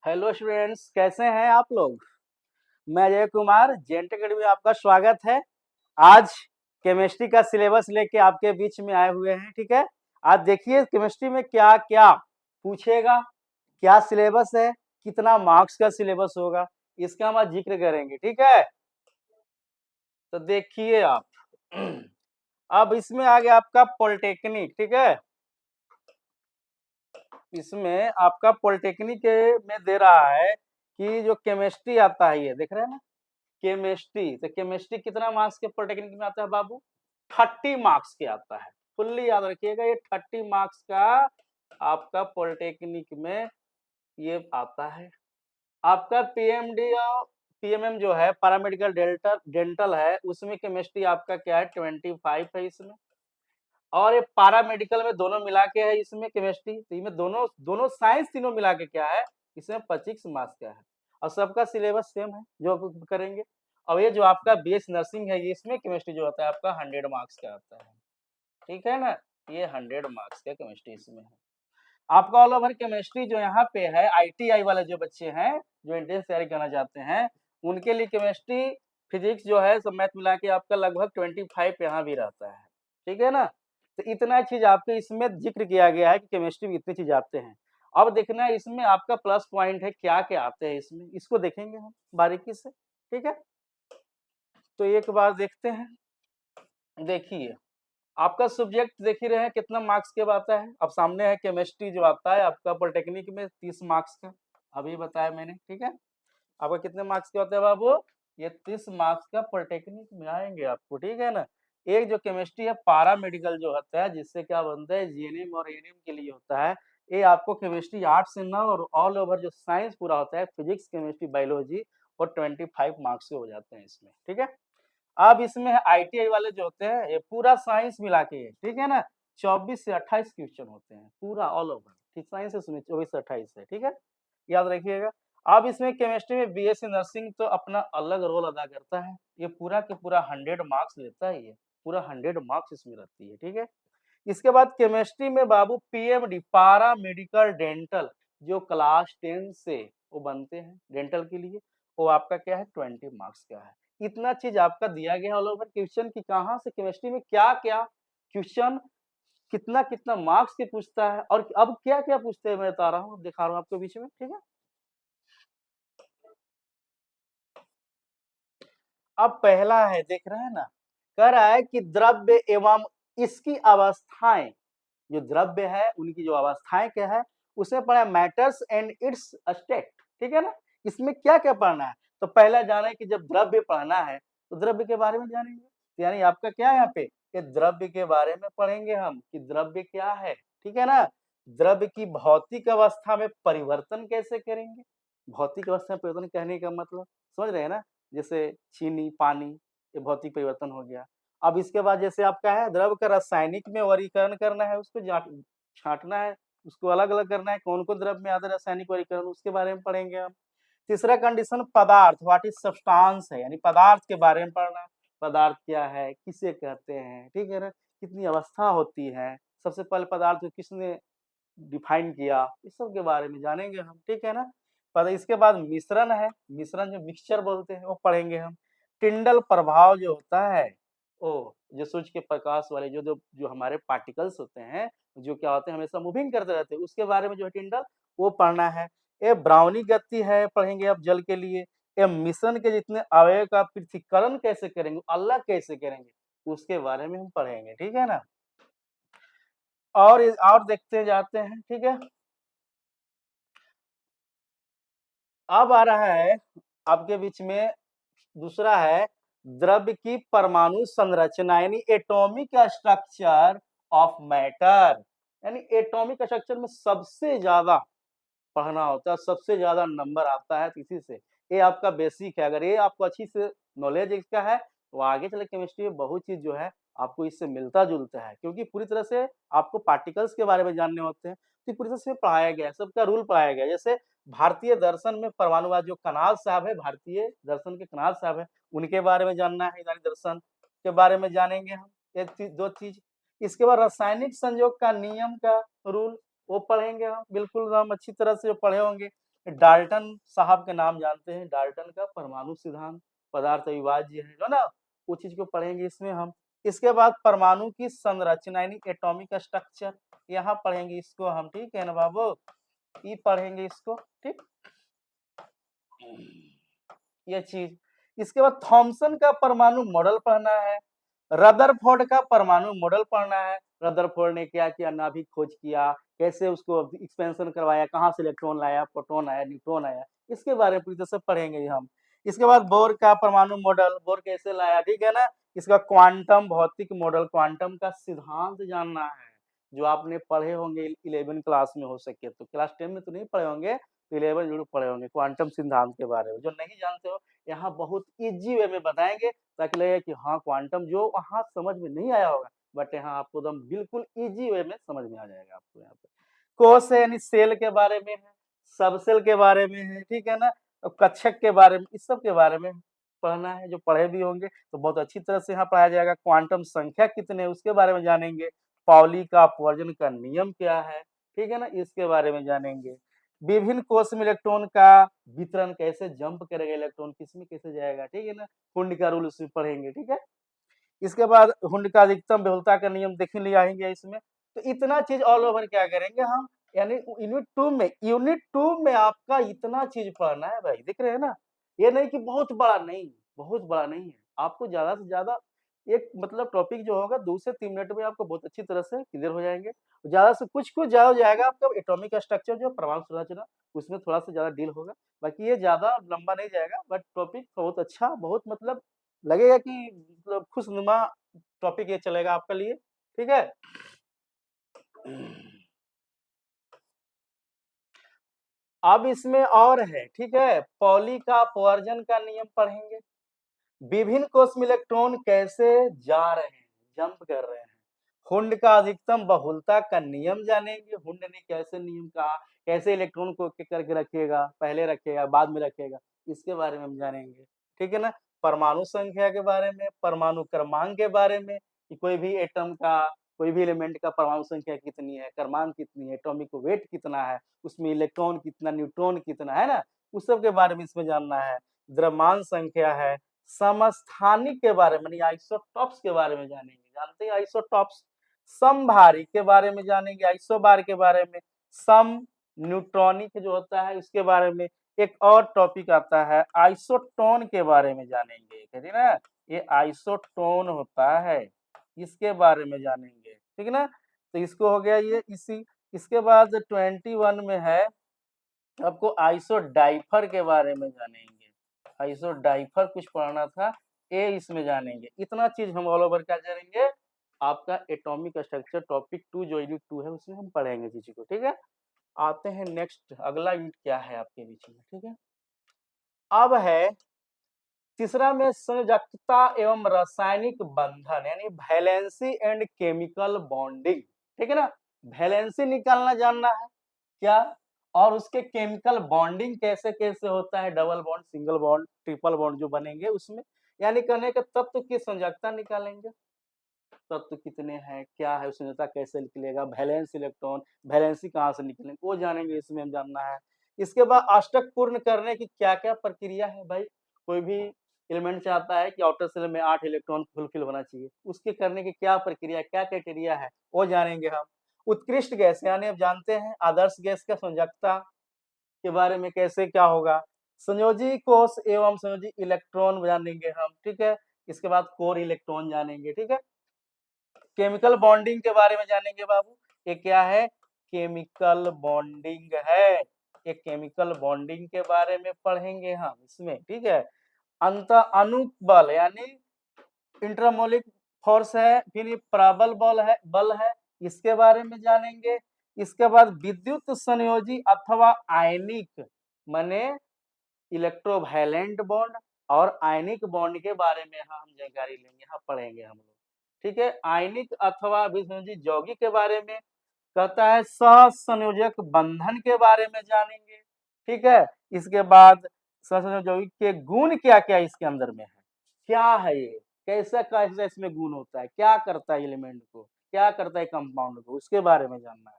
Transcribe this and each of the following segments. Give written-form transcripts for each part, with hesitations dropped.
Hello students, कैसे हैं आप लोग। मैं अजय कुमार जेएनटी अकेडमी में आपका स्वागत है। आज केमिस्ट्री का सिलेबस लेके आपके बीच में आए हुए हैं। ठीक है, आज देखिए केमिस्ट्री में क्या क्या पूछेगा, क्या सिलेबस है, कितना मार्क्स का सिलेबस होगा, इसका हम आज जिक्र करेंगे। ठीक है, तो देखिए आप अब इसमें आ गया आपका पॉलिटेक्निक। ठीक है, इसमें आपका पॉलिटेक्निक में दे रहा है कि जो केमिस्ट्री आता है, ये देख रहे हैं ना, केमिस्ट्री। तो केमिस्ट्री कितना मार्क्स के पॉलिटेक्निक में आता है बाबू? 30 मार्क्स के आता है। फुल्ली याद रखिएगा, ये 30 मार्क्स का आपका पॉलिटेक्निक में ये आता है। आपका पीएमडी और पीएमएम जो है पैरामेडिकल डेंटल है, उसमें केमिस्ट्री आपका क्या है 25 है इसमें। और ये पैरामेडिकल में दोनों मिला के है इसमें केमिस्ट्री, तो इसमें दोनों दोनों साइंस तीनों मिला के क्या है, इसमें 25 मार्क्स का है। और सबका सिलेबस सेम है जो करेंगे। और ये जो आपका बीएस नर्सिंग है, ये इसमें केमिस्ट्री जो होता है आपका 100 मार्क्स का आता है। ठीक है ना, ये 100 मार्क्स का केमिस्ट्री इसमें है। आपका ऑल ओवर केमिस्ट्री जो यहाँ पे है, आईटीआई वाले जो बच्चे हैं जो एंट्रेंस तैयारी करना चाहते हैं, उनके लिए केमिस्ट्री फिजिक्स जो है सब मैथ मिला के आपका लगभग 25 यहाँ भी रहता है। ठीक है ना, तो इतना चीज आपके इसमें जिक्र किया गया है कि केमिस्ट्री में इतनी चीज आते हैं। अब देखना है इसमें आपका प्लस पॉइंट है क्या क्या आते हैं इसमें, इसको देखेंगे हम बारीकी से। ठीक है, तो एक बार देखते हैं। देखिए आपका सब्जेक्ट देख ही रहे हैं कितना मार्क्स के आता है। अब सामने है केमिस्ट्री जो आता है आपका पॉलिटेक्निक में 30 मार्क्स का, अभी बताया मैंने। ठीक है, आपका कितने मार्क्स के होते हैं बाबू? ये 30 मार्क्स का पॉलिटेक्निक में आएंगे आपको। ठीक है ना, एक जो केमिस्ट्री है पारा मेडिकल जो होता है, जिससे क्या बनता है जीएनएम और एएनएम के लिए होता है, ये आपको केमिस्ट्री आर्ट्स से ना, और ऑल ओवर जो साइंस पूरा होता है फिजिक्स केमिस्ट्री बायोलॉजी, और 25 मार्क्स के हो जाते हैं इसमें। ठीक है, अब इसमें आईटीआई वाले जो होते हैं ये पूरा साइंस मिला के, ठीक है ना, 24 से 28 क्वेश्चन होते हैं पूरा ऑल ओवर। ठीक, साइंस से सुनिए 24 से 28 है। ठीक है, याद रखिएगा। अब इसमें केमिस्ट्री में बीएससी नर्सिंग तो अपना अलग रोल अदा करता है, ये पूरा के पूरा 100 मार्क्स लेता है, ये पूरा 100 मार्क्स इसमें रहती है। ठीक है, इसके बाद केमिस्ट्री में बाबू पीएमडी पारा मेडिकल डेंटल जो क्लास 10 से वो बनते हैं डेंटल के लिए, वो आपका क्या है 20 मार्क्स का है। इतना चीज आपका दिया गया ऑल ओवर क्वेश्चन की कहाँ से केमिस्ट्री में क्या क्या क्वेश्चन कितना कितना मार्क्स के पूछता है, और अब क्या क्या पूछते हैं मैं बता रहा हूँ, दिखा रहा हूँ आपको बीच में। ठीक है, अब पहला है, देख रहे हैं ना, कह रहा है कि द्रव्य एवं इसकी अवस्थाएं, जो द्रव्य है उनकी जो अवस्थाएं क्या है, उसमें पढ़ा मैटर्स एंड इट्स स्टेट। ठीक है ना, इसमें क्या क्या पढ़ना है, तो पहला जाना है कि जब द्रव्य पढ़ना है तो द्रव्य के बारे में जानेंगे। तो यानी आपका क्या है यहाँ पे, ये द्रव्य के बारे में पढ़ेंगे हम कि द्रव्य क्या है। ठीक है ना, द्रव्य की भौतिक अवस्था में परिवर्तन कैसे करेंगे। भौतिक अवस्था में परिवर्तन कहने का मतलब समझ रहे हैं ना, जैसे चीनी पानी, ये भौतिक परिवर्तन हो गया। अब इसके बाद जैसे आपका है द्रव का रासायनिक में वर्गीकरण करना है, उसको छांटना है, उसको अलग अलग करना है, कौन कौन द्रव में आता है रासायनिक वर्गीकरण, उसके बारे में पढ़ेंगे हम। तीसरा कंडीशन पदार्थ, व्हाट इज सब्सटेंस है, यानी पदार्थ के बारे में पढ़ना, पदार्थ क्या है, किसे कहते हैं। ठीक है ना, कितनी अवस्था होती है, सबसे पहले पदार्थ को किसने डिफाइन किया, इस सब के बारे में जानेंगे हम। ठीक है ना, पर इसके बाद मिश्रण है, मिश्रण जो मिक्सचर बोलते हैं वो पढ़ेंगे हम। टिंडल प्रभाव जो होता है, ओ जो सूर्य के प्रकाश वाले जो जो जो हमारे पार्टिकल्स होते हैं, जो क्या होते हैं हमेशा मूविंग करते रहते हैं, उसके बारे में जो है टिंडल वो पढ़ना है। ये ब्राउनी गति है पढ़ेंगे अब जल के लिए। ये मिश्रण के जितने अवयव का पृथक्करण कैसे करेंगे, अलग कैसे करेंगे, उसके बारे में हम पढ़ेंगे। ठीक है ना, और देखते जाते हैं। ठीक है, अब आ रहा है आपके बीच में दूसरा है द्रव्य की परमाणु संरचना, यानी एटॉमिक स्ट्रक्चर ऑफ मैटर। यानी एटॉमिक स्ट्रक्चर में सबसे ज्यादा पढ़ना होता है, सबसे ज्यादा नंबर आता है इसी से। ये आपका बेसिक है, अगर ये आपको अच्छी से नॉलेज इसका है तो आगे चले केमिस्ट्री में बहुत चीज जो है आपको इससे मिलता जुलता है, क्योंकि पूरी तरह से आपको पार्टिकल्स के बारे में जानने होते हैं, तो पूरी तरह से पढ़ाया गया है, सबका रूल पढ़ाया गया है। जैसे भारतीय दर्शन में परमाणुवाद जो कनाल साहब है, भारतीय दर्शन के कनाल साहब है, उनके बारे में जानना है, यूनानी दर्शन के बारे में जानेंगे हम, ये दो चीज। इसके बाद रासायनिक संयोग का नियम का रूल वो पढ़ेंगे हम, बिल्कुल हम अच्छी तरह से जो पढ़े होंगे। डाल्टन साहब के नाम जानते हैं, डाल्टन का परमाणु सिद्धांत, पदार्थ अविभाज्य है जो ना, वो चीज को पढ़ेंगे इसमें हम। इसके बाद परमाणु की संरचना यानी एटॉमिक स्ट्रक्चर, यहाँ पढ़ेंगे इसको हम, ठीक है ना बाबू, ये पढ़ेंगे इसको, ठीक। ये चीज, इसके बाद थॉमसन का परमाणु मॉडल पढ़ना है, रदरफोर्ड का परमाणु मॉडल पढ़ना है, रदरफोर्ड ने क्या किया, नाभिक खोज किया, कैसे उसको एक्सपेंशन करवाया, कहाँ से इलेक्ट्रॉन लाया, प्रोटॉन आया, न्यूट्रॉन आया, इसके बारे में पूरी तरह से पढ़ेंगे हम। इसके बाद बोर का परमाणु मॉडल, बोर कैसे लाया, ठीक है ना। इसका क्वांटम भौतिक मॉडल, क्वांटम का सिद्धांत जानना है, जो आपने पढ़े होंगे 11 क्लास में, हो सके तो क्लास 10 में तो नहीं पढ़े होंगे, 11 जरूर पढ़े होंगे क्वांटम सिद्धांत के बारे में। जो नहीं जानते हो, यहाँ बहुत इजी वे में बताएंगे, ताकि लगे कि हाँ क्वांटम जो वहाँ समझ में नहीं आया होगा, बट यहाँ आपको एकदम बिल्कुल इजी वे में समझ में आ जाएगा आपको। यहाँ पे कोश है यानी सेल के बारे में है, सब सेल के बारे में है, ठीक है ना, और कक्षक के बारे में, इस सब के बारे में पढ़ना है, जो पढ़े भी होंगे तो बहुत अच्छी तरह से यहाँ पढ़ाया जाएगा। क्वांटम संख्या कितने उसके बारे में जानेंगे, पाउली का अपवर्जन का नियम क्या है, ठीक है ना, इसके बारे में जानेंगे। विभिन्न कोश में इलेक्ट्रॉन का वितरण, कैसे जंप करेगा इलेक्ट्रॉन, किसमें कैसे जाएगा, ठीक है ना, हुंड का रूल उसमें पढ़ेंगे, ठीक है। इसके बाद हुंड का अधिकतम बहुलता का नियम देख लिया है इसमें। तो इतना चीज ऑल ओवर क्या करेंगे हम, यानी यूनिट 2 में आपका इतना चीज पढ़ना है भाई, दिख रहे हैं ना। ये नहीं कि बहुत बड़ा नहीं, बहुत बड़ा नहीं है, आपको ज्यादा से ज्यादा एक मतलब टॉपिक जो होगा 2 से 3 मिनट में आपको बहुत अच्छी तरह से क्लियर हो जाएंगे। ज्यादा से कुछ कुछ ज्यादा हो जाएगा आपका एटॉमिक स्ट्रक्चर जो परमाणु संरचना, उसमें थोड़ा सा ज्यादा डील होगा, बाकी ये ज्यादा लंबा नहीं जाएगा, बट टॉपिक बहुत अच्छा, बहुत मतलब लगेगा कि मतलब खुशनुमा टॉपिक ये चलेगा आपके लिए, ठीक है। अब इसमें और है, ठीक है, पॉली का अपवर्जन का नियम पढ़ेंगे, विभिन्न कोश में इलेक्ट्रॉन कैसे जा रहे हैं, जंप कर रहे हैं, हुंड का अधिकतम बहुलता का नियम जानेंगे, हुंड ने कैसे नियम कहा, कैसे इलेक्ट्रॉन को करके रखेगा, पहले रखेगा बाद में रखेगा, इसके बारे में हम जानेंगे, ठीक है ना। परमाणु संख्या के बारे में, परमाणु क्रमांक के बारे में, कि कोई भी एटम का, कोई भी एलिमेंट का परमाणु संख्या कितनी है, क्रमांक कितनी है, एटॉमिक वेट कितना है, उसमें इलेक्ट्रॉन कितना, न्यूट्रॉन कितना है ना, उस सब के बारे में इसमें जानना है। द्रव्यमान संख्या है, समस्थानिक के बारे में, आइसोटॉप्स के बारे में जानेंगे, जानते हैं आइसोटॉप्स। समभारी के बारे में जानेंगे, आइसोबार के बारे में, सम न्यूट्रॉनिक जो होता है उसके बारे में। एक और टॉपिक आता है आइसोटोन के बारे में जानेंगे, कहते ना, ये आइसोटोन होता है, इसके बारे में जानेंगे, ठीक है ना। तो इसको हो गया ये इसी। इसके बाद 21 में है, आपको आइसोडाइफर के बारे में जानेंगे, आइसोडाइफर कुछ पढ़ना था, ये इसमें जानेंगे। इतना चीज हम ऑल ओवर क्या जानेंगे, आपका एटॉमिक स्ट्रक्चर टॉपिक 2 जो यूनिट 2 है उसमें हम पढ़ेंगे चीज को, ठीक है। आते हैं नेक्स्ट, अगला यूनिट क्या है आपके बीच में, ठीक है। अब है तीसरा में संयोजकता एवं रासायनिक बंधन, यानी वैलेंसी एंड केमिकल बॉन्डिंग, ठीक है ना। वैलेंसी निकालना जानना है क्या, और उसके केमिकल बॉन्डिंग कैसे कैसे होता है, double bond, single bond, triple bond जो बनेंगे उसमें, यानी कहने के तत्व की संयोजकता निकालेंगे, तत्व कितने हैं, क्या है, संयोजकता कैसे निकलेगा, वैलेंस इलेक्ट्रॉन, वैलेंसी कहाँ से निकलेंगे, वो जानेंगे, इसमें हम जानना है। इसके बाद अष्टक पूर्ण करने की क्या क्या प्रक्रिया है भाई, कोई भी एलिमेंट चाहता है कि आउटर सेल में 8 इलेक्ट्रॉन फुलफिल होना चाहिए, उसके करने की क्या प्रक्रिया, क्या क्राइटेरिया है, वो जानेंगे हम। उत्कृष्ट गैस यानी आप जानते हैं आदर्श गैस का संयोजकता के बारे में कैसे क्या होगा, संयोजी कोष एवं संयोजी इलेक्ट्रॉन जानेंगे हम, ठीक है। इसके बाद कोर इलेक्ट्रॉन जानेंगे, ठीक है। केमिकल बॉन्डिंग के बारे में जानेंगे बाबू, ये क्या है, केमिकल बॉन्डिंग है, ये केमिकल बॉन्डिंग के बारे में पढ़ेंगे हम इसमें, ठीक है। अंत अणु बल यानी इंट्रामोलिक फोर्स है, फिर ये प्रबल बल है, इसके बारे में जानेंगे। इसके बाद विद्युत संयोजी अथवा आयनिक माने इलेक्ट्रोवैलेंट बॉन्ड और आयनिक बॉन्ड के बारे में हम जानकारी लेंगे, यहाँ पढ़ेंगे हम लोग, ठीक है। आयनिक अथवा विसंयोजी यौगिक के बारे में कहता है, सहसंयोजक बंधन के बारे में जानेंगे, ठीक है। इसके बाद सहसंयोजक यौगिक के गुण क्या क्या इसके अंदर में है, क्या है ये, कैसा कैसा इसमें गुण होता है, क्या करता है एलिमेंट को, क्या करता है कंपाउंड को, उसके बारे में जानना है।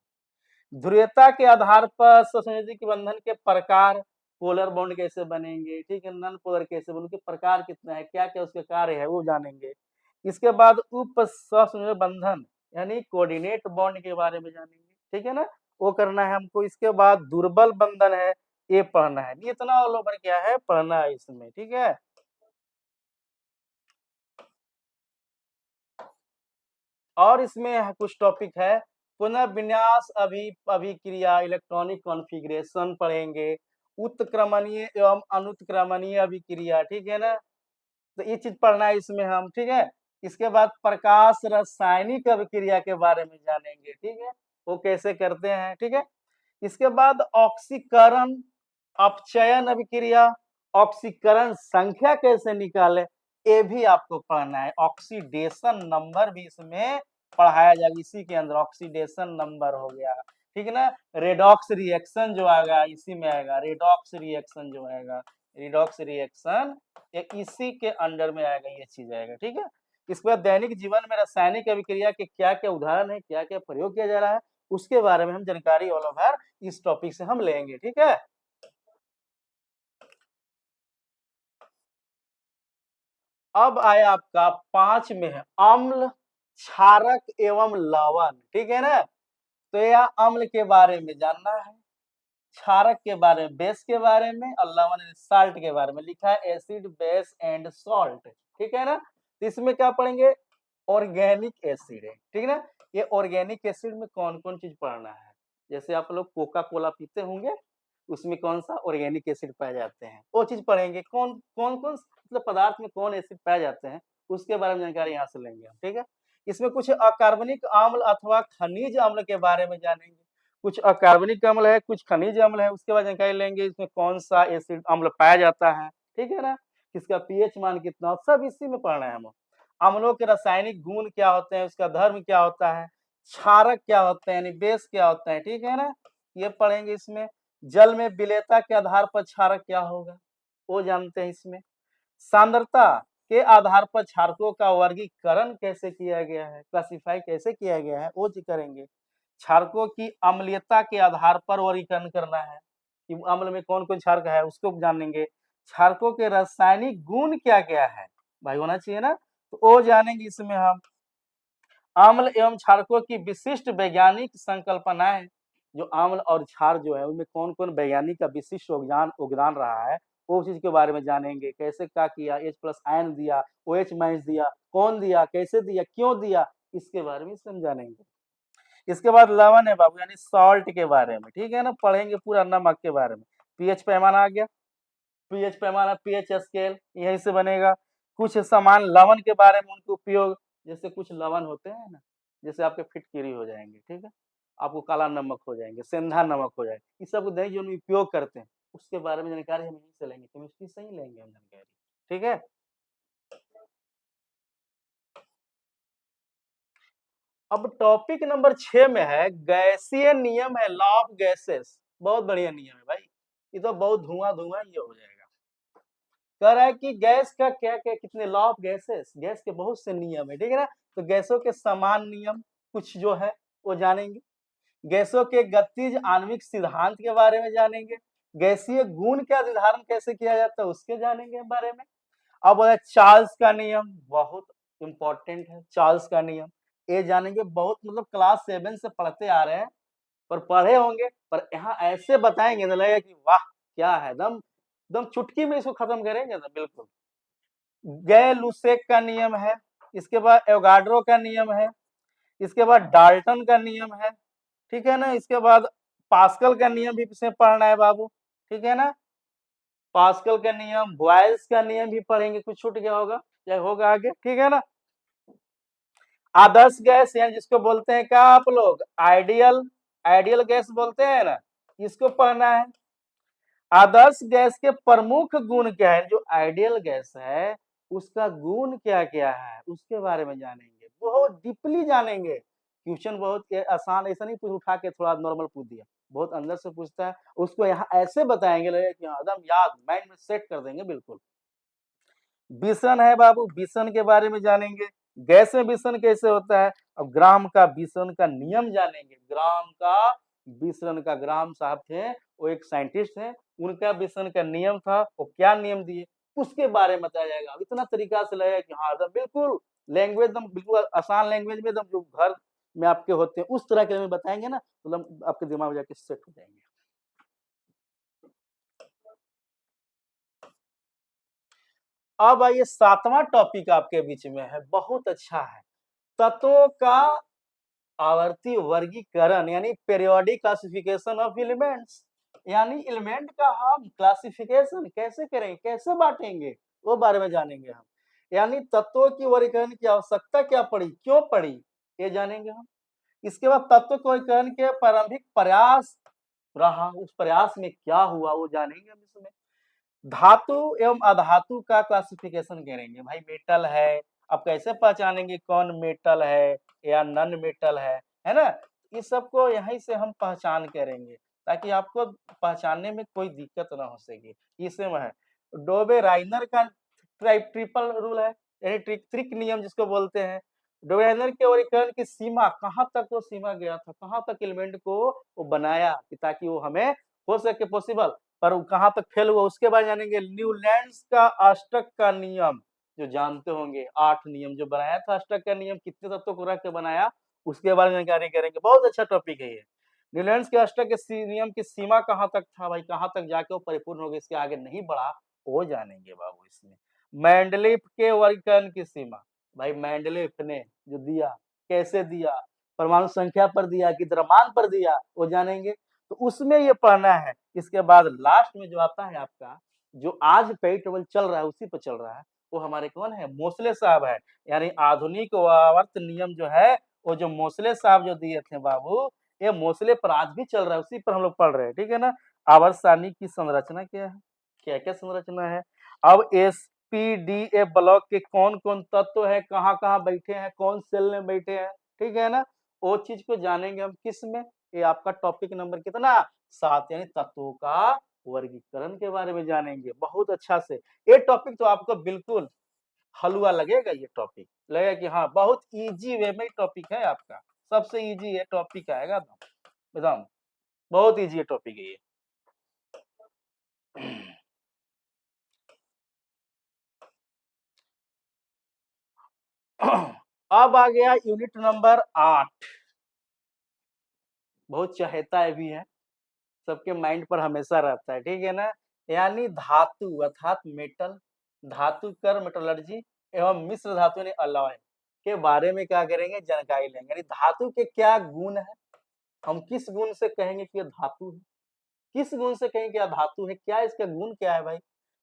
ध्रुवीयता के आधार पर सहसंयोजी बंधन के प्रकार, पोलर बॉन्ड कैसे बनेंगे, ठीक है, नॉन पोलर कैसे बनेंगे, प्रकार कितना है, क्या क्या उसके कार्य है वो जानेंगे। इसके बाद उप सहसंयोजी बंधन यानी कोऑर्डिनेट बॉन्ड के बारे में जानेंगे, ठीक है ना, वो करना है हमको। इसके बाद दुर्बल बंधन है, ये पढ़ना है, ये इतना ऑल ओवर क्या है पढ़ना है इसमें, ठीक है। और इसमें कुछ टॉपिक है, पुनः विन्यास अभिक्रिया, इलेक्ट्रॉनिक कॉन्फ़िगरेशन पढ़ेंगे, उत्क्रमणीय एवं अनुत्क्रमणीय अभिक्रिया, ठीक है ना, तो ये चीज पढ़ना है इसमें हम, ठीक है। इसके बाद प्रकाश रासायनिक अभिक्रिया के बारे में जानेंगे, ठीक है, वो कैसे करते हैं, ठीक है। इसके बाद ऑक्सीकरण अपचयन अभिक्रिया, ऑक्सीकरण संख्या कैसे निकाले, ये भी आपको पढ़ना है। ऑक्सीडेशन नंबर भी इसमें पढ़ाया जाएगा, इसी के अंदर ऑक्सीडेशन नंबर हो गया, ठीक है ना। रेडॉक्स रिएक्शन जो आएगा इसी में आएगा, रेडॉक्स रिएक्शन जो आएगा, रेडॉक्स रिएक्शन ये इसी के अंडर में आएगा, ये चीज आएगा, ठीक है। इसके बाद दैनिक जीवन में रासायनिक अभिक्रिया के क्या क्या उदाहरण है, क्या क्या प्रयोग किया जा रहा है, उसके बारे में हम जानकारी ऑल ओवर इस टॉपिक से हम लेंगे, ठीक है। अब आया आपका 5 में है अम्ल, क्षारक एवं लवण, ठीक है ना। तो यह अम्ल के बारे में जानना है, क्षारक के बारे में, बेस के बारे में, और लवण साल्ट के बारे में। लिखा है एसिड बेस एंड सॉल्ट, ठीक है ना। तो इसमें क्या पढ़ेंगे, ऑर्गेनिक एसिड है, ठीक है ना। ये ऑर्गेनिक एसिड में कौन कौन चीज पढ़ना है, जैसे आप लोग कोका कोला पीते होंगे, उसमें कौन सा ऑर्गेनिक एसिड पाए जाते हैं, वो चीज पढ़ेंगे। कौन कौन कौन मतलब पदार्थ में कौन एसिड पाए जाते हैं, उसके बारे में जानकारी यहाँ से लेंगे हम, ठीक है। इसमें कुछ अकार्बनिक अम्ल अथवा खनिज अम्ल के बारे में जानेंगे, कुछ अकार्बनिक अम्ल है, कुछ खनिज अम्ल है, उसके बाद जानकारी लेंगे इसमें कौन सा एसिड अम्ल पाया जाता है, ठीक है ना, किसका पीएच मान कितना, सब इसी में पढ़ना है हम। अम्लों के रासायनिक गुण क्या होते हैं, उसका धर्म क्या होता है, क्षारक क्या होते हैं यानी बेस क्या होता है, ठीक है ना, ये पढ़ेंगे इसमें। जल में विलेयता के आधार पर क्षारक क्या होगा, वो जानते हैं इसमें। सांद्रता के आधार पर क्षारकों का वर्गीकरण कैसे किया गया है, क्लासिफाई कैसे किया गया है, वो करेंगे। क्षारकों की अम्लीयता के आधार पर वर्गीकरण करना है कि अम्ल में कौन कौन क्षारक है, उसको जानेंगे। क्षारकों के रासायनिक गुण क्या क्या है, भाई होना चाहिए ना, तो वो जानेंगे इसमें हम। अम्ल एवं क्षारकों की विशिष्ट वैज्ञानिक संकल्पनाएं, जो अम्ल और क्षार जो है उनमें कौन कौन वैज्ञानिक का विशिष्ट योगदान रहा है, वो चीज के बारे में जानेंगे। कैसे क्या किया, H+ आयन दिया, OH- दिया, कौन दिया, कैसे दिया, क्यों दिया, इसके बारे में समझानेंगे। इसके बाद लवण है बाबू यानी सॉल्ट के बारे में, ठीक है ना, पढ़ेंगे पूरा नमक के बारे में। पीएच पैमाना आ गया, पीएच पैमाना, पीएच स्केल यहीं से बनेगा। कुछ समान लवण के बारे में, उनके उपयोग, जैसे कुछ लवण होते हैं ना, जैसे आपके फिटकिरी हो जाएंगे, ठीक है, आपको काला नमक हो जाएंगे, सेंधा नमक हो जाएंगे, इस सब दैनिक जीवन में उपयोग करते हैं, उसके बारे में जानकारी हम यहीं से लेंगे, केमिस्ट्री से ही लेंगे हम जानकारी, ठीक है। अब टॉपिक नंबर 6 में है गैसीय नियम है, लॉ ऑफ गैसेस, बहुत बढ़िया नियम है भाई, ये तो बहुत धुआं धुआं ये हो जाएगा। कह रहा है कि गैस का क्या क्या कितने लॉ ऑफ गैसेस, गैस के बहुत से नियम है, ठीक है ना। तो गैसों के समान नियम कुछ जो है वो जानेंगे। गैसों के गतिज आणविक सिद्धांत के बारे में जानेंगे। गैसीय गुण का निर्धारण कैसे किया जाता है उसके जानेंगे बारे में। अब चार्ल्स का नियम बहुत इंपॉर्टेंट है, चार्ल्स का नियम ये जानेंगे, बहुत मतलब क्लास 7 से पढ़ते आ रहे हैं, पर पढ़े होंगे, पर यहाँ ऐसे बताएंगे ना लगेगा कि वाह क्या है, दम दम चुटकी में इसको खत्म करेंगे ना बिल्कुल। गै लुसेक का नियम है, इसके बाद एवोगाड्रो का नियम है, इसके बाद डाल्टन का नियम है, ठीक है ना। इसके बाद पास्कल का नियम भी इसमें पढ़ना है बाबू, ठीक है ना। पास्कल का नियम, बॉयल्स का नियम भी पढ़ेंगे, कुछ छूट गया होगा या होगा आगे, ठीक है ना। आदर्श गैस यानी जिसको बोलते हैं क्या आप लोग, आइडियल, आइडियल गैस बोलते हैं ना, इसको पढ़ना है। आदर्श गैस के प्रमुख गुण क्या है, जो आइडियल गैस है उसका गुण क्या क्या है उसके बारे में जानेंगे, बहुत डीपली जानेंगे। क्वेश्चन बहुत आसान ऐसा नहीं पूछ उठा के थोड़ा नॉर्मल पूछ दिया, बहुत अंदर से पूछता है, उसको यहाँ ऐसे बताएंगे लगे कि एकदम याद माइंड में सेट कर देंगे बिल्कुल। विसन है बाबू, विसन के बारे में जानेंगे, गैस में विसन कैसे होता है। अब ग्राम का विसन का नियम जानेंगे, ग्राम का 20 रन का ग्राहम साहब थे, वो एक साइंटिस्ट हैं, उनका 20 रन का नियम था, वो क्या नियम दिए उसके बारे में बताया जाएगा। इतना तरीका से लगेगा कि हाँ एकदम बिल्कुल लैंग्वेज एकदम बिल्कुल आसान लैंग्वेज में एकदम जो घर में आपके होते हैं उस तरह के में बताएंगे ना, मतलब आपके दिमाग में जाके सेट हो जाएंगे। अब आइए 7वां टॉपिक आपके बीच में है, बहुत अच्छा है, तत्वों का आवर्ती वर्गीकरण यानी पीरियोडिक क्लासिफिकेशन ऑफ एलिमेंट्स, यानी एलिमेंट का हम क्लासिफिकेशन कैसे करेंगे, कैसे बांटेंगे, वो बारे में जानेंगे हम। यानी तत्वों की वर्गीकरण की आवश्यकता क्या पड़ी, क्यों पड़ी, ये जानेंगे हम। इसके बाद तत्व के वर्गीकरण के प्रारंभिक प्रयास रहा, उस प्रयास में क्या हुआ वो जानेंगे हम इसमें। धातु एवं अधातु का क्लासिफिकेशन करेंगे, भाई मेटल है, अब कैसे पहचानेंगे कौन मेटल है या नॉन मेटल है ना, इस सबको यहीं से हम पहचान करेंगे ताकि आपको पहचानने में कोई दिक्कत ना हो सके। इसमें है डोबे राइनर का ट्रिपल रूल है, यानी त्रिक नियम जिसको बोलते हैं। डोबे राइनर के वर्गीकरण की सीमा कहाँ तक वो सीमा गया था, कहाँ तक एलिमेंट को वो बनाया कि ताकि वो हमें हो सके पॉसिबल, पर कहाँ तक फेल हुआ उसके बारे में जानेंगे। न्यूलैंड्स का अष्टक का नियम जो जानते होंगे, 8 नियम जो बनाया था, अष्टक का नियम कितने तत्वों को रख के बनाया उसके बारे में जानकारी करेंगे, बहुत अच्छा टॉपिक है ये। न्यूलैंड्स के अष्टक के नियम की सीमा कहाँ तक था भाई, कहाँ तक जाके वो परिपूर्ण हो गया, इसके आगे नहीं बढ़ा, वो जानेंगे बाबू इसमें। मैंडलीफ के वर्गीकरण की सीमा, भाई मैंडलीफ ने जो दिया कैसे दिया, परमाणु संख्या पर दिया कि द्रव्यमान पर दिया, वो जानेंगे, तो उसमें ये पढ़ना है। इसके बाद लास्ट में जो आता है आपका, जो आज पेई टेबल चल रहा है उसी पर चल रहा है, वो हमारे कौन है, मोसले साहब है। यानी आधुनिक आवर्त नियम जो है वो जो मोसले साहब जो दिए थे बाबू, ये मोसले पर आज भी चल रहा है, उसी पर हम लोग पढ़ रहे हैं, ठीक है ना। आवर्त सारणी की संरचना क्या है, क्या क्या संरचना है। अब एसपीडीए ब्लॉक के कौन कौन तत्व है, कहाँ कहाँ बैठे हैं, कौन सेल में बैठे हैं, ठीक है ना, वो चीज को जानेंगे हम किस में, ये आपका टॉपिक नंबर कितना, 7, यानी तत्वों का वर्गीकरण के बारे में जानेंगे बहुत अच्छा से। ये टॉपिक तो आपको बिल्कुल हलवा लगेगा, ये टॉपिक लगेगा कि हाँ बहुत इजी वे में टॉपिक है आपका, सबसे इजी ये टॉपिक आएगा एकदम, बहुत इजी ये टॉपिक है ये। अब आ गया यूनिट नंबर 8, बहुत चहेता है भी है, सबके माइंड पर हमेशा रहता है, ठीक है ना। यानी धातु अर्थात मेटल, धातु कर मेटलर्जी एवं मिश्र धातु यानी अलॉय के बारे में क्या करेंगे, जानकारी लेंगे। यानी धातु के क्या गुण है, हम किस गुण से कहेंगे कि ये धातु है, किस गुण से कहेंगे क्या धातु है, क्या इसका गुण क्या है भाई,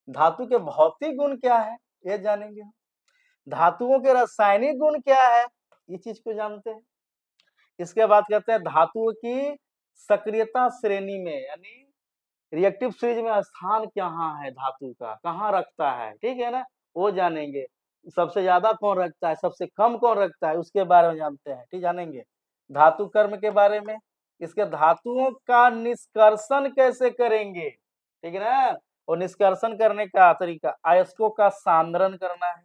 धातु के भौतिक गुण क्या है ये जानेंगे हम। धातुओं के रासायनिक गुण क्या है, ये चीज को जानते हैं। इसके बाद कहते हैं धातुओं की सक्रियता श्रेणी में, यानी रिएक्टिव सीरीज में स्थान कहाँ है धातु का, कहाँ रखता है, ठीक है ना, वो जानेंगे। सबसे ज्यादा कौन रखता है, सबसे कम कौन रखता है, उसके बारे में जानते हैं, ठीक, जानेंगे। धातु कर्म के बारे में, इसके धातुओं का निष्कर्षण कैसे करेंगे, ठीक है ना, और निष्कर्षण करने का तरीका, अयस्कों का सांद्रण करना है,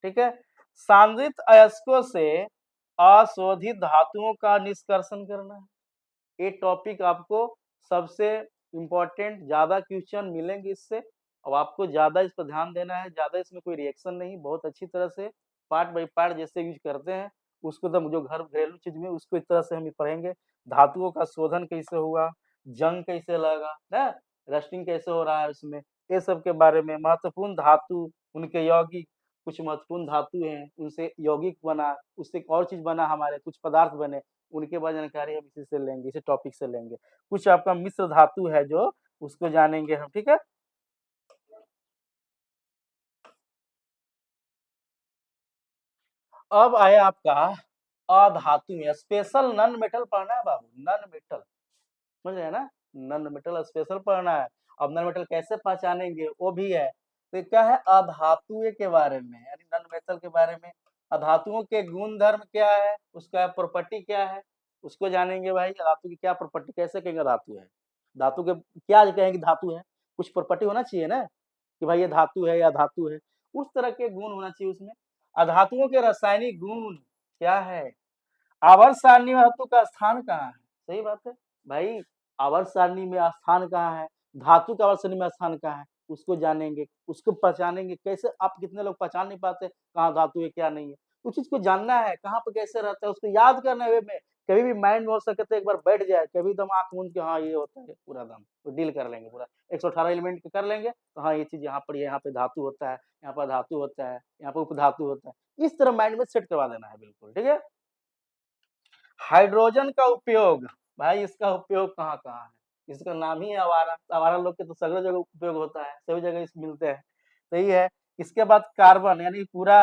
ठीक है, सांद्रित अयस्कों से अशोधित धातुओं का निष्कर्षण करना है। ये टॉपिक आपको सबसे इम्पोर्टेंट, ज्यादा क्वेश्चन मिलेंगे इससे, अब आपको ज्यादा इस पर ध्यान देना है, ज्यादा इसमें कोई रिएक्शन नहीं, बहुत अच्छी तरह से पार्ट बाय पार्ट जैसे यूज करते हैं उसको, तो जो घर घरेलू चीज में उसको इस तरह से हम पढ़ेंगे। धातुओं का शोधन कैसे हुआ, जंग कैसे लगा ना, रस्टिंग कैसे हो रहा है उसमें, ये सब के बारे में। महत्वपूर्ण धातु, उनके यौगिक, कुछ महत्वपूर्ण धातु हैं उनसे यौगिक बना, उससे और चीज बना, हमारे कुछ पदार्थ बने, उनके बाद जानकारी हम इसी से लेंगे, इसी टॉपिक से लेंगे। कुछ आपका मिश्र धातु है जो उसको जानेंगे हम, ठीक है। अब आया आपका अधातु में स्पेशल नॉन मेटल पढ़ना है बाबू, नॉन मेटल, समझ रहे हैं ना, नॉन मेटल स्पेशल पढ़ना है। अब नॉन मेटल कैसे पहचानेंगे वो भी है, तो क्या है अधातु के बारे में, यानी नॉन मेटल के बारे में। अधातुओं के गुण धर्म क्या है, उसका प्रॉपर्टी क्या है, उसको जानेंगे भाई। धातु की क्या प्रॉपर्टी, कैसे कहेंगे धातु है, धातु के क्या कहेंगे धातु है, कुछ प्रॉपर्टी होना चाहिए ना कि भाई ये धातु है या धातु है, उस तरह के गुण होना चाहिए उसमें। अधातुओं के रासायनिक गुण क्या है, आवर्त सारणी में धातु का स्थान कहाँ है, सही बात है, भाई आवर्त सारणी में स्थान कहाँ है, धातु का आवर्त सारणी में स्थान कहाँ है, उसको जानेंगे, उसको पहचानेंगे। कैसे आप कितने लोग पहचान नहीं पाते कहाँ धातु है क्या नहीं है, उस चीज को जानना है, कहाँ पे कैसे रहता है उसको याद करना है। वे में कभी भी माइंड में हो सके तो एक बार बैठ जाए, कभी दम आंख मूंद के हाँ ये होता है पूरा दम तो डील कर लेंगे, पूरा 118 एलिमेंट कर लेंगे तो हाँ ये चीज यहाँ पर, यहाँ पे धातु होता है, यहाँ पर धातु होता है, यहाँ पर उपधातु होता है। इस तरह माइंड में सेट करवा देना है बिल्कुल, ठीक है। हाइड्रोजन का उपयोग, भाई इसका उपयोग कहाँ कहाँ है, इसका नाम ही है आवारा, आवारा लोग के तो सभी जगह उपयोग होता है, सभी जगह इस मिलते हैं, सही है। इसके बाद कार्बन, यानी पूरा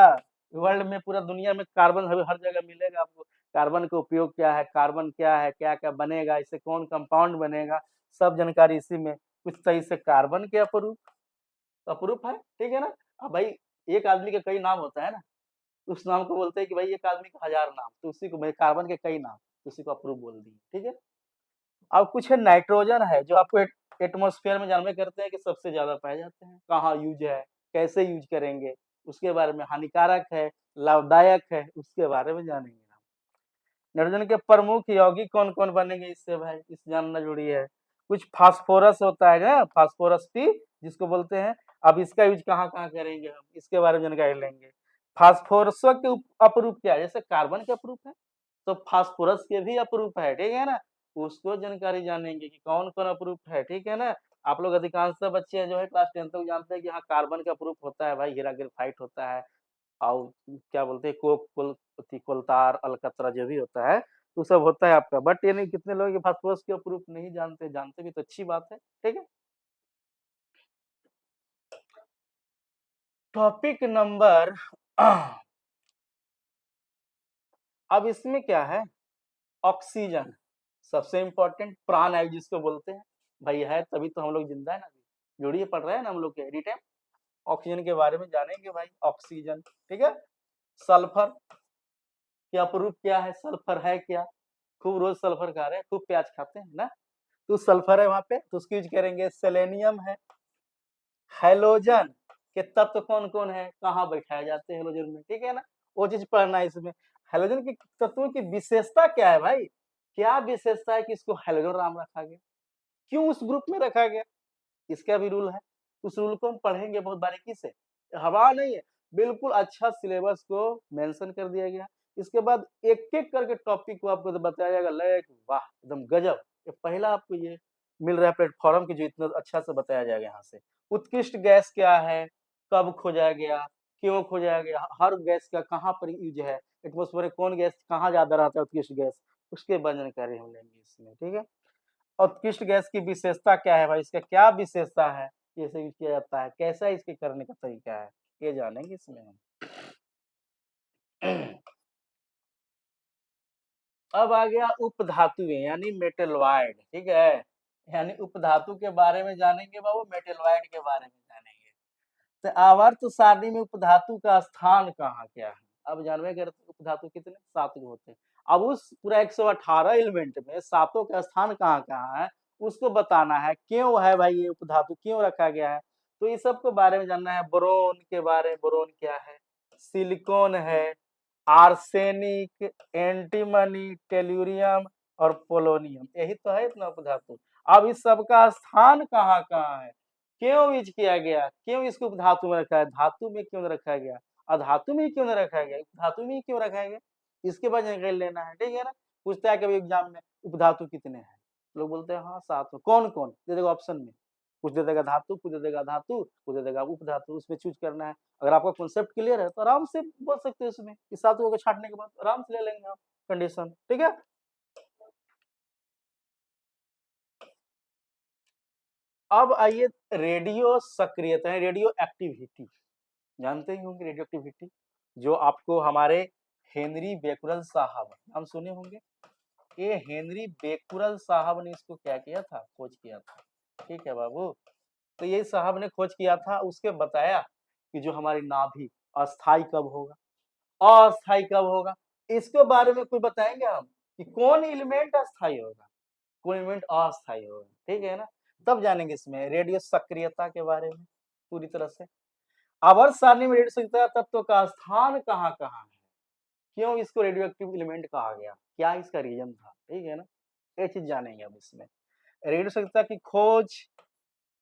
वर्ल्ड में, पूरा दुनिया में कार्बन हर जगह मिलेगा आपको। कार्बन का उपयोग क्या है, कार्बन क्या है, क्या क्या बनेगा, इससे कौन कंपाउंड बनेगा, सब जानकारी इसी में। कुछ सही से कार्बन के अपरूप, अपरूप है, ठीक है ना। अब भाई एक आदमी के कई नाम होता है ना, उस नाम को बोलते हैं कि भाई एक आदमी का 1000 नाम, तो उसी को भाई कार्बन के कई नाम, तो उसी को अप्रूव बोल दिए, ठीक है। अब कुछ है नाइट्रोजन है, जो आपको एटमॉस्फेयर में जानवे करते हैं कि सबसे ज्यादा पाए जाते हैं, कहाँ यूज है, कैसे यूज करेंगे, उसके बारे में, हानिकारक है, लाभदायक है, उसके बारे में जानेंगे। नाइट्रोजन के प्रमुख यौगिक कौन कौन बनेंगे इससे, भाई इस जानना जरूरी है। कुछ फास्फोरस होता है ना, फास्फोरस पी जिसको बोलते हैं, अब इसका यूज कहाँ कहाँ करेंगे हम, इसके बारे में जानकारी लेंगे। फास्फोरसों के अपरूप क्या है, जैसे कार्बन के अपरूप है तो फास्फोरस के भी अपरूप है, ठीक है ना, उसको जानकारी जानेंगे कि कौन कौन अपरूप है, ठीक है ना। आप लोग अधिकांशतः बच्चे जो है क्लास 10 तक जानते हैं कि हाँ कार्बन का अपरूप होता है भाई, हीरा ग्रेफाइट होता है, और क्या बोलते हैं कोक कोलतार अलकतरा जो भी होता है वो सब होता है आपका। बट ये नहीं, कितने लोग ये फास्फोरस के प्रूफ नहीं जानते, जानते भी तो अच्छी बात है, ठीक है। टॉपिक नंबर अब इसमें क्या है, ऑक्सीजन सबसे इंपॉर्टेंट, प्राणवायु जिसको बोलते हैं, भाई है तभी तो हम लोग जिंदा है ना, जोड़िए पढ़ रहे हैं ना हम लोग के एनी टाइम। ऑक्सीजन के बारे में जानेंगे भाई, ऑक्सीजन, ठीक है। सल्फर के अपरूप क्या है, सल्फर है क्या, खूब रोज सल्फर खा रहे हैं, खूब प्याज खाते हैं ना, तो सल्फर है वहां पे, तो उसकी यूज करेंगे। सेलेनियम है। हेलोजन के तत्व कौन कौन है, कहाँ बैठाए जाते हैं हेलोजन में, ठीक है ना, वो चीज पढ़ना है इसमें। हेलोजन के तत्वों की विशेषता क्या है भाई, क्या विशेषता है कि इसको हेलोजन नाम रखा गया, क्यों उस ग्रुप में रखा गया, इसका भी रूल है, उस रूल को हम पढ़ेंगे बहुत बारीकी से, हवा नहीं है, बिल्कुल अच्छा सिलेबस को मेंशन कर दिया गया। इसके बाद एक एक करके टॉपिक को आपको बताया जाएगा, लाइक वाह एकदम गजब, ये पहला आपको ये मिल रहा है प्लेटफॉर्म की जो इतना अच्छा से बताया जाएगा यहाँ से। उत्कृष्ट गैस क्या है, कब खोजा गया, क्यों खोजा गया, हर गैस का कहाँ पर यूज है, एटमोस्फेयर में कौन गैस कहाँ ज्यादा रहता है उत्कृष्ट गैस, उसके बाद जानकारी हम लेंगे इसमें, ठीक है। उत्कृष्ट गैस की विशेषता क्या है भाई, इसका क्या विशेषता है, कैसे यूज किया जाता है, कैसा इसके करने का तरीका है, ये जानेंगे इसमें हम। अब आ गया उपधातुएं यानी मेटलवाइड, ठीक है, यानी उपधातु के बारे में जानेंगे बाबू, मेटलवाइड के बारे में जानेंगे। तो आवर्त सारणी में उपधातु का स्थान कहाँ क्या है, अब जानवे कर उपधातु कितने, 7 गो होते हैं। अब उस पूरा 118 एलिमेंट में सातों का स्थान कहाँ कहाँ है उसको बताना है, क्यों है भाई ये उपधातु क्यों रखा गया है, तो इस सब के बारे में जानना है। बोरोन के बारे में, बोरोन क्या है, सिलिकॉन है, आर्सेनिक, एंटीमनी, टेल्यूरियम और पोलोनियम, यही तो है इतना उपधातु। अब इस सब का स्थान कहाँ कहाँ है, क्यों यूज किया गया, क्यों इसको धातु में रखा है, धातु में क्यों रखा गया, अधातु में क्यों नहीं रखा गया, धातु में क्यों रखा गया, इसके बाद जानकारी लेना है, ठीक है ना। पूछता है कभी एग्जाम में उपधातु कितने हैं, लोग बोलते हैं हाँ 7, कौन कौन दे देगा ऑप्शन में, कुछ दे देगा धातु, कुछ दे देगा धातु, कुछ दे देगा उपधातु, उसमें चूज करना है। अगर आपका कॉन्सेप्ट क्लियर है तो आराम से बोल सकते हैं उसमें, कि 7 को छाटने के बाद आराम से ले लेंगे आप कंडीशन, ठीक है। अब आइए रेडियो सक्रियता, रेडियो एक्टिविटी, जानते ही होंगे रेडियो एक्टिविटी, जो आपको हमारे हेनरी बेकुरल साहब नाम सुने होंगे, ये हेनरी बेकुरल साहब ने इसको क्या किया था, खोज किया था, ठीक है बाबू। तो ये साहब ने खोज किया था, उसके बताया कि जो हमारी नाभि अस्थाई कब होगा, अस्थाई कब होगा, इसके बारे में कोई बताएंगे हम कि कौन एलिमेंट अस्थाई होगा, कौन एलिमेंट अस्थाई होगा, ठीक है ना। तब जानेंगे इसमें रेडियो सक्रियता के बारे में पूरी तरह से। आवर्त सारणी में रेडियो सक्रियता तत्व का स्थान कहाँ कहाँ है, क्यों इसको रेडियो एक्टिव एलिमेंट कहा गया, क्या इसका रीजन था, ठीक है ना। ये चीज जानेंगे हम इसमें। रेडियो सक्रियता की खोज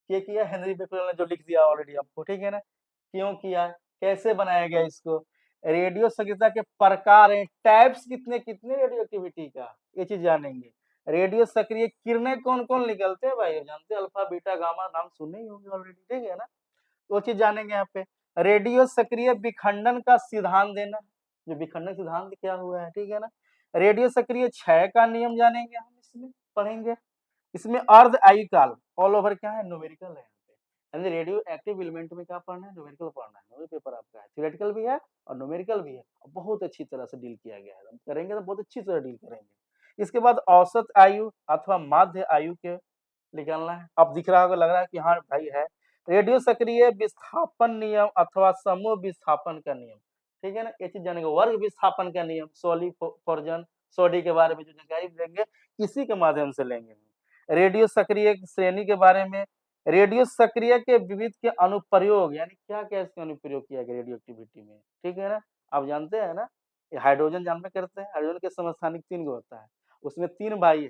ये किया हेनरी बेक्वेल ने, जो लिख दिया ऑलरेडी आपको, ठीक है ना। क्यों किया, कैसे बनाया गया इसको, रेडियो सक्रियता के प्रकार हैं, टाइप्स कितने कितने रेडियो एक्टिविटी का, ये चीज जानेंगे। रेडियो सक्रिय किरणें कौन कौन निकलते हैं भाई, जानते हैं, अल्फा बीटा गामा, नाम सुने ही होंगे ऑलरेडी, ठीक है ना। वो चीज जानेंगे यहाँ पे। रेडियो सक्रिय विखंडन का सिद्धांत देना, जो विखंडन सिद्धांत क्या हुआ है, ठीक है ना। रेडियो सक्रिय क्षय का नियम जानेंगे हम, इसमें पढ़ेंगे। इसमें अर्ध आयु काल ऑल ओवर क्या है, न्यूमेरिकल है। यानी रेडियो एक्टिव एलिमेंट में क्या पढ़ना है, न्यूमेरिकल पढ़ना है। वही पेपर आपका है, थ्योरेटिकल भी है और न्यूमेरिकल भी है, और बहुत अच्छी तरह से डील किया गया है। हम करेंगे तो बहुत अच्छी तरह डील करेंगे। इसके बाद औसत आयु अथवा माध्य आयु के निकालना है। अब दिख रहा होगा, लग रहा है कि हाँ भाई है। रेडियो सक्रिय विस्थापन नियम अथवा समूह विस्थापन का नियम, ठीक है ना, ये चीज जानेंगे। वर्ग विस्थापन का नियम, सोली फॉर्जन सोडी के बारे में जो जानकारी देंगे इसी के माध्यम से लेंगे। रेडियो सक्रिय श्रेणी के बारे में, रेडियो सक्रिय के विविध के अनुप्रयोग, यानी क्या क्या इसके अनुप्रयोग किया गया रेडियो एक्टिविटी में, ठीक है ना। आप जानते हैं ना, हाइड्रोजन जानते करते हैं, हाइड्रोजन के समस्थानिक 3 गो होता है, उसमें 3 भाई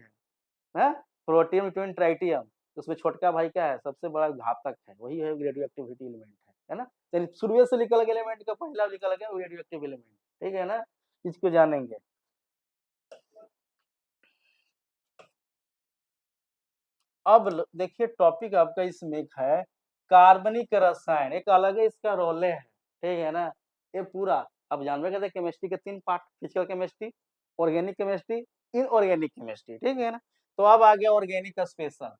है, प्रोटियम न्यूट्रिएंट ट्राइटियम। उसमें छोटका भाई क्या है, सबसे बड़ा घातक है, वही है रेडियो एक्टिविटी एलिमेंट, है ना। यानी शुरू से निकल गया एलिमेंट का पहला निकल गया रेडियो एक्टिव एलिमेंट, ठीक है ना, इसको जानेंगे। अब देखिए टॉपिक आपका इसमें एक है कार्बनिक रसायन, एक अलग है इसका रोल है, ठीक है ना। ये पूरा अब जानवे कहते हैं केमिस्ट्री के 3 part, physical chemistry, organic chemistry, inorganic chemistry, ठीक है ना। तो अब आ गया ऑर्गेनिक स्पेशल,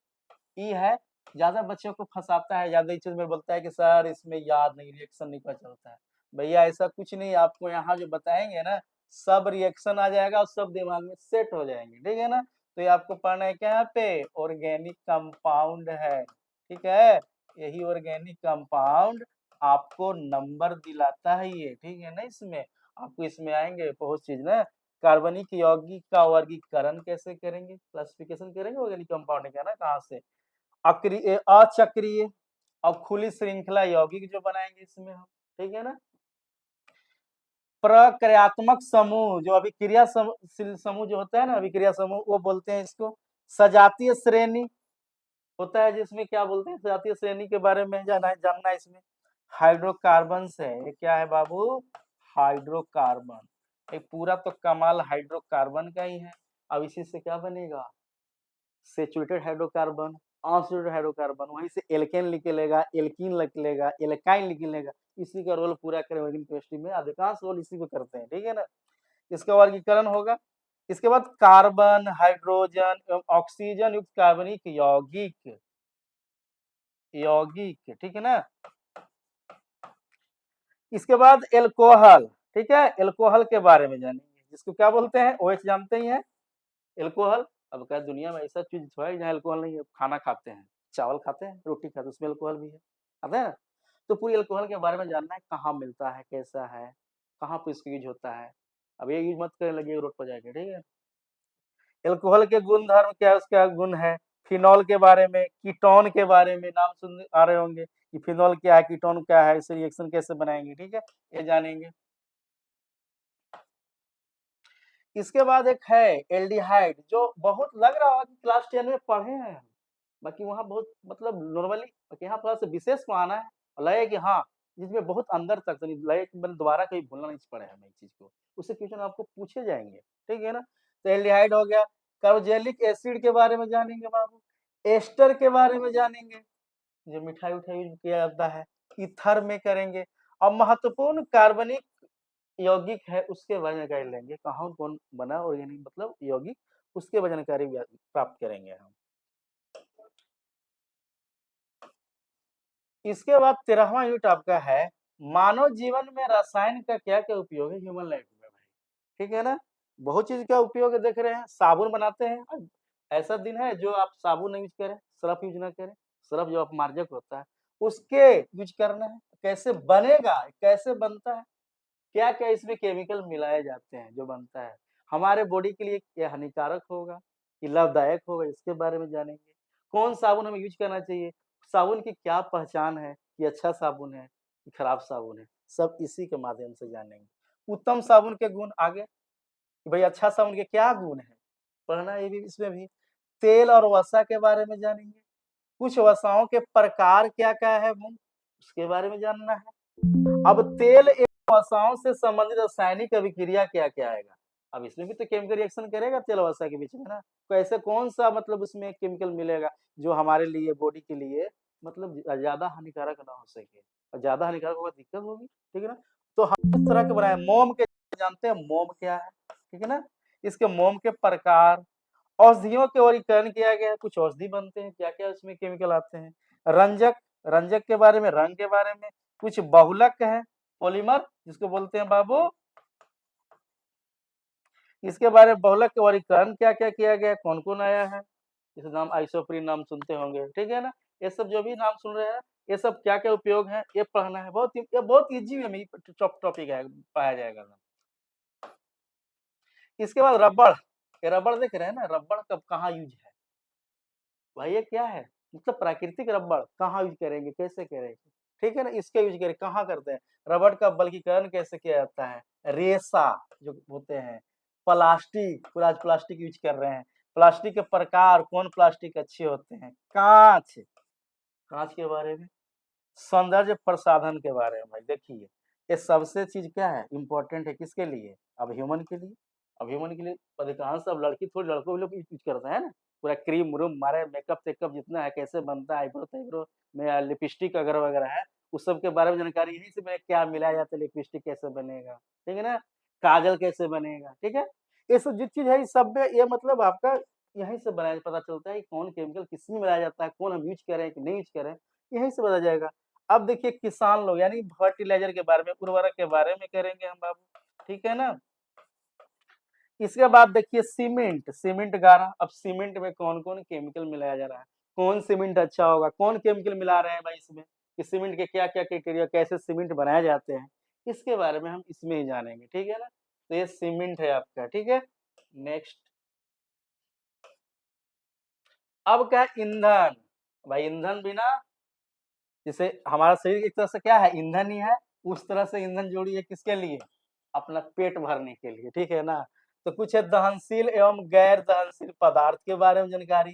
ई है। ज्यादा बच्चों को फंसाता है, ज्यादा चीज में बोलता है कि सर इसमें याद नहीं, रिएक्शन नहीं पता चलता है। भैया ऐसा कुछ नहीं, आपको यहाँ जो बताएंगे ना सब रिएक्शन आ जाएगा और सब दिमाग में सेट हो जाएंगे, ठीक है ना। तो ये आपको पढ़ना है क्या, यहाँ पे ऑर्गेनिक कंपाउंड है, ठीक है। यही ऑर्गेनिक कंपाउंड आपको नंबर दिलाता है ये, ठीक है ना। इसमें आपको इसमें आएंगे बहुत चीज ना, कार्बनिक यौगिक का वर्गीकरण कैसे करेंगे, क्लासिफिकेशन करेंगे ऑर्गेनिक कंपाउंड का ना, कहाँ से अचक्रीय और खुली श्रृंखला यौगिक जो बनाएंगे इसमें हम, ठीक है ना। प्रक्रियात्मक समूह, जो अभिक्रिया समूह जो होता है ना, अभिक्रिया समूह वो बोलते हैं इसको। सजातीय श्रेणी होता है जिसमें क्या बोलते हैं, सजातीय श्रेणी के बारे में जानना है इसमें। हाइड्रोकार्बन है, ये क्या है बाबू, हाइड्रोकार्बन। एक पूरा तो कमाल हाइड्रोकार्बन का ही है। अब इसी से क्या बनेगा, सेचुरेटेड हाइड्रोकार्बन, अनसैचुरेटेड हाइड्रोकार्बन, वहीं से एल्केन निकलेगा, एल्कीन निकलेगा, एल्काइन निकलेगा। इसी का रोल पूरा करें ऑर्गेनिक केमिस्ट्री में, अधिकांश रोल इसी को करते हैं, ठीक है ना। इसका वर्गीकरण होगा। इसके बाद कार्बन, हाइड्रोजन एवं ऑक्सीजन युक्त कार्बनिक यौगिक, यौगिक, ठीक है ना। इसके बाद एल्कोहल, ठीक है, एल्कोहल के बारे में जानेंगे, जिसको क्या बोलते हैं, OH जानते ही हैं, एल्कोहल। अब क्या दुनिया में ऐसा चीज है जहाँ एल्कोहल नहीं है, खाना खाते हैं, चावल खाते हैं, रोटी खाते हैं, उसमें एल्कोहल भी है, आता है ना। तो पूरी एल्कोहल के बारे में जानना है, कहाँ मिलता है, कैसा है, कहाँ पे इसका यूज होता है। अब ये यूज मत करने लगिए रोड पर जाके, ठीक है। एल्कोहल के गुण धर्म क्या है, उसका गुण है। फिनॉल के बारे में, कीटोन के बारे में नाम सुन आ रहे होंगे कि फिनॉल क्या है, कीटोन क्या है, इसे रिएक्शन कैसे बनाएंगे, ठीक है, ये जानेंगे। इसके बाद एक है एल्डिहाइड, जो बहुत लग रहा होगा कि क्लास 10 में पढ़े हैं, बाकी वहाँ बहुत मतलब नॉर्मली, बाकी यहाँ थोड़ा सा विशेष पढ़ाना है और लगे कि हाँ जिसमें बहुत अंदर तक तो नहीं लगे कि मैंने दोबारा कहीं भूलना नहीं पड़े हमें इस चीज को, उससे क्वेश्चन आपको पूछे जाएंगे, ठीक है ना। तो एल्डिहाइड हो गया। कार्बोक्सिलिक एसिड के बारे में जानेंगे बाबू, एस्टर के बारे में जानेंगे, जो मिठाई उठाई यूज किया जाता है, ईथर में करेंगे। और महत्वपूर्ण कार्बनिक यौगिक है उसके बारे में जानकारी लेंगे, कहाँ कौन बना ऑर्गेनिक मतलब यौगिक, उसके बारे में जानकारी प्राप्त करेंगे हम। इसके बाद 13वां यूनिट आपका है मानव जीवन में रसायन का क्या क्या उपयोग है ह्यूमन लाइफ में भाई, ठीक है ना। बहुत चीज का उपयोग देख रहे हैं, साबुन बनाते हैं। अब ऐसा दिन है जो आप साबुन नहीं यूज करें, सर्फ यूज ना करें, सर्फ जो अपमार्जक होता है उसके यूज करना है। कैसे बनेगा, कैसे बनता है, क्या क्या इसमें केमिकल मिलाए जाते हैं जो बनता है, हमारे बॉडी के लिए क्या हानिकारक होगा कि लाभदायक होगा, इसके बारे में जानेंगे। कौन साबुन हमें यूज करना चाहिए, साबुन की क्या पहचान है कि अच्छा साबुन है कि खराब साबुन है, सब इसी के माध्यम से जानेंगे। उत्तम साबुन के गुण आगे कि भाई अच्छा साबुन के क्या गुण है, पढ़ना है ये भी इसमें भी। तेल और वसा के बारे में जानेंगे, कुछ वसाओं के प्रकार क्या-क्या है भाई, उसके बारे में जानना है। अब तेल एवं वसाओं से संबंधित रासायनिक अभिक्रिया क्या-क्या आएगा? अब इसमें भी तो केमिकल रिएक्शन करेगा तेल और वसा के बीच में ना, तो ऐसे कौन-सा मतलब उसमें केमिकल मिलेगा जो हमारे लिए बॉडी के लिए मतलब ज़्यादा हानिकारक ना हो सके और ज़्यादा हानिकारक होगा दिक्कत होगी, ठीक है ना? तो हम इस तरह के बनाए मोम के जानते हैं मोम क्या है, ठीक है ना? इसके मोम के प्रकार, औषधियों के वर्गीकरण किया गया है, कुछ औषधि बनते हैं, क्या-क्या उसमें केमिकल आते हैं। रंजक, रंजक के बारे में, रंग के बारे में, कुछ बहुलक है, पॉलीमर जिसको बोलते हैं बाबू, इसके बारे में बहुलक के वर्गीकरण क्या-क्या किया गया है, कौन-कौन आया है, जैसे नाम आइसोप्रीन नाम सुनते होंगे, ठीक है ना? ये सब जो भी नाम सुन रहे हैं, ये सब क्या-क्या उपयोग है, ये पढ़ना है, ये बहुत ईज़ी वे में ये टॉपिक है, पढ़ाया जाएगा। इसके बाद रबड़, ये रबड़ देख रहे हैं ना, रबड़ कब कहाँ यूज़ है? भाई ये क्या है? मतलब प्राकृतिक रबड़ कहाँ यूज़ करेंगे, कैसे करेंगे? ठीक है ना? इसका यूज़ करें कहाँ करते हैं? रबड़ का बल्कीकरण कैसे किया जाता है? रेशा जो होते हैं, प्लास्टिक पूरा आज प्लास्टिक यूज़ कर रहे हैं। प्लास्टिक के प्रकार, कौन प्लास्टिक अच्छे होते हैं? काँच, काँच के बारे में, सौंदर्य प्रसाधन के बारे में भाई देखिए, ये सबसे चीज़ क्या है? इम्पोर्टेंट है किसके लिए? अब ह्यूमन के लिए। अब ह्यूमन के लिए अधिकांश सब लड़की थोड़ी लड़कों भी लोग यूज़ करते हैं ना? पूरा क्रीम-व्रीम मारे मेकअप-तेकअप जितना है, कैसे बनता है आईब्रो-ताइब्रो में लिपस्टिक वगैरह-वगैरह है, उस सब के बारे में जानकारी यहीं से मैं क्या मिलाया जाता है, लिपस्टिक कैसे बनेगा, ठीक है ना? काजल कैसे बनेगा, ठीक है? ये सब जो चीज़ है, इस सब में ये मतलब आपका यहीं से बनाया पता चलता है कि कौन केमिकल किसमें मिलाया जाता है, कौन हम यूज़ करें कि नहीं यूज़ करें, यहीं से पता जाएगा। अब देखिए किसान लोग यानी फर्टिलाइज़र के बारे में, उर्वरक के बारे में करेंगे हम बाबू, ठीक है ना? इसके बाद देखिए सीमेंट, सीमेंट गारा, अब सीमेंट में कौन-कौन केमिकल मिलाया जा रहा है? कौन सीमेंट अच्छा होगा? कौन केमिकल मिला रहे हैं भाई इसमें? कि सीमेंट के क्या-क्या क्राइटेरिया कैसे सीमेंट बनाए जाते हैं? इसके बारे में हम इसमें ही जानेंगे, ठीक है ना? तो ये सीमेंट है आपका, ठीक है? नेक्स्ट अब क्या है ईंधन, भाई ईंधन बिना जैसे हमारा शरीर एक तरह से क्या है ईंधन ही है, उस तरह से ईंधन जोड़िए किसके लिए? अपना पेट भरने के लिए, ठीक है ना? तो कुछ है दहनशील एवं गैर दहनशील पदार्थ के बारे में जानकारी,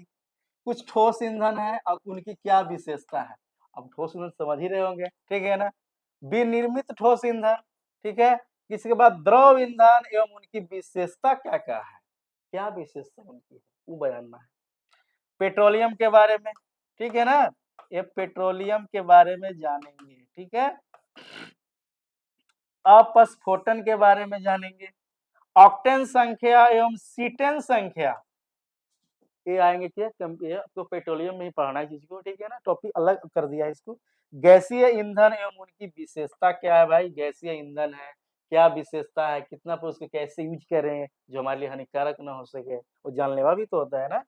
कुछ ठोस ईंधन है और उनकी क्या विशेषता है? अब ठोस ईंधन समझ ही रहे होंगे, ठीक है ना? विनिर्मित ठोस ईंधन, ठीक है? इसके बाद द्रव ईंधन एवं उनकी विशेषता क्या-क्या है? क्या विशेषता उनकी है? वो जानना है। पेट्रोलियम के बारे में, ठीक है ना? ये पेट्रोलियम के बारे में जानेंगे, ठीक है? अपस्फोटन के बारे में जानेंगे, ऑक्टेन संख्या एवं सीटेन संख्या, ये आएँगे क्या ये आपको पेट्रोलियम में ही पढ़ना है चीज़ को, ठीक है ना? टॉपिक अलग कर दिया है इसको। गैसीय ईंधन एवं उनकी विशेषता क्या है भाई? गैसीय ईंधन है, क्या विशेषता है? कितना पर उसको कैसे यूज़ करें, जो हमारे लिए हानिकारक ना हो सके? वो जानलेवा भी तो होता है ना?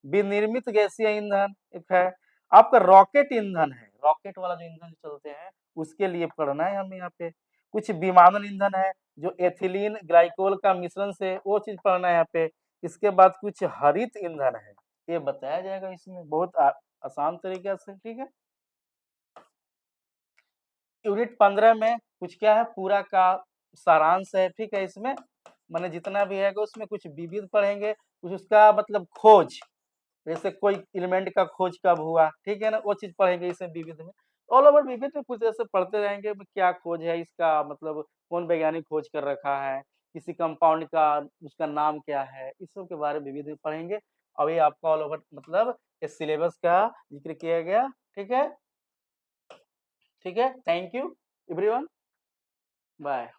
विनिर्मित गैसीय ईंधन एक है, आपका रॉकेट ईंधन है, रॉकेट वाला जो ईंधन चलते हैं, उसके लिए पढ़ना है हमें यहाँ पे। कुछ विमानन ईंधन है, जो एथिलीन ग्लाइकोल का मिश्रण से वो चीज़ पढ़ना है यहाँ पे। इसके बाद कुछ हरित ईंधन है, ये बताया जाएगा इसमें बहुत आसान तरीके से, ठीक है? यूनिट 15 में कुछ क्या है पूरा का सारांश है, ठीक है इसमें? माने जितना भी है उसमें कुछ विविध पढ़ेंगे, कुछ उसका मतलब खोज जैसे कोई एलिमेंट का खोज कब हुआ, ठीक है ना? वो चीज़ पढ़ेंगे इसमें विविध में। ऑल ओवर विविध में कुछ ऐसे पढ़ते रहेंगे क्या खोज है इसका मतलब कौन वैज्ञानिक खोज कर रखा है, किसी कंपाउंड का उसका नाम क्या है, इस सब के बारे में विविध में पढ़ेंगे। और ये आपका ऑल ओवर मतलब इस सिलेबस का ज़िक्र किया गया, ठीक है? ठीक है? Thank you everyone, bye.